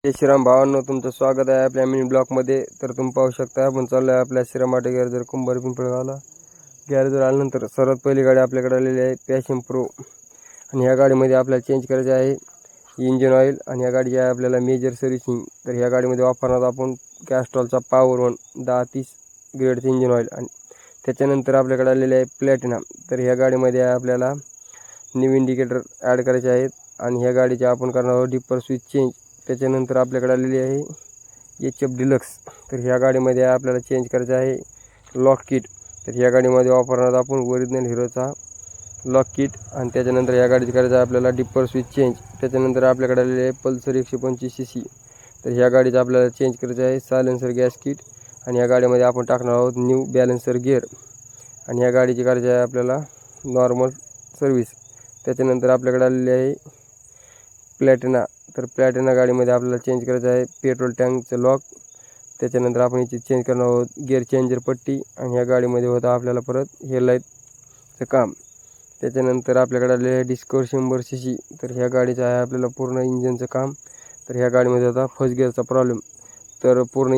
जय श्रीराम भावांनो, तुमचं स्वागत आहे आपल्या मिनी ब्लॉकमध्ये. तर तुम्ही पाहू शकता आपण चाललो आहे आपल्या श्रीरामाटे गॅरेजवर कुंभार पिंपळगावला. गॅरेजवर आल्यानंतर सर्वात पहिली गाडी आपल्याकडे आलेली आहे पॅशन प्रो. आणि ह्या गाडीमध्ये आपल्याला चेंज करायचे आहे इंजिन ऑइल. आणि ह्या गाडीची आहे आपल्याला मेजर सर्व्हिसिंग. तर ह्या गाडीमध्ये वापरणार आपण कॅस्ट्रॉलचा पॉवर 1 1030 ग्रेडचं इंजिन ऑइल. आणि त्याच्यानंतर आपल्याकडे आलेले आहे प्लॅटिना. तर ह्या गाडीमध्ये आपल्याला न्यू इंडिकेटर ॲड करायचे आहेत. आणि ह्या गाडीचे आपण करणार आहोत डिपर स्विच चेंज. त्याच्यानंतर आपल्याकडे आलेली आहे HF डिलक्स. तर ह्या गाडीमध्ये आपल्याला चेंज करायचं आहे लॉक किट. तर ह्या गाडीमध्ये वापरणार आपण ओरिजिनल हिरोचा लॉक किट. आणि त्याच्यानंतर ह्या गाडीचं करायचं आहे आपल्याला डिपर स्विच चेंज. त्याच्यानंतर आपल्याकडे आलेली आहे पल्सर 125 cc. तर ह्या गाडीचं आपल्याला चेंज करायचं आहे सायलेन्सर गॅस किट. आणि ह्या गाडीमध्ये आपण टाकणार आहोत न्यू बॅलेन्सर गिअर. आणि ह्या गाडीची करायची आहे आपल्याला नॉर्मल सर्व्हिस. त्याच्यानंतर आपल्याकडे आलेली आहे प्लॅटिना. तर प्लॅटिना गाडीमध्ये आपल्याला चेंज करायचं आहे पेट्रोल टँकचं लॉक. त्याच्यानंतर आपण याची चेंज करणार आहोत गिअर चेंजर पट्टी. आणि ह्या गाडीमध्ये होतं आपल्याला परत हेडलाईटचं काम. त्याच्यानंतर आपल्याकडे आलेलं आहे डिस्कवर 100 cc. तर ह्या गाडीचं आहे आपल्याला पूर्ण इंजिनचं काम. तर ह्या गाडीमध्ये होता फर्स्ट गिअरचा प्रॉब्लेम. तर पूर्ण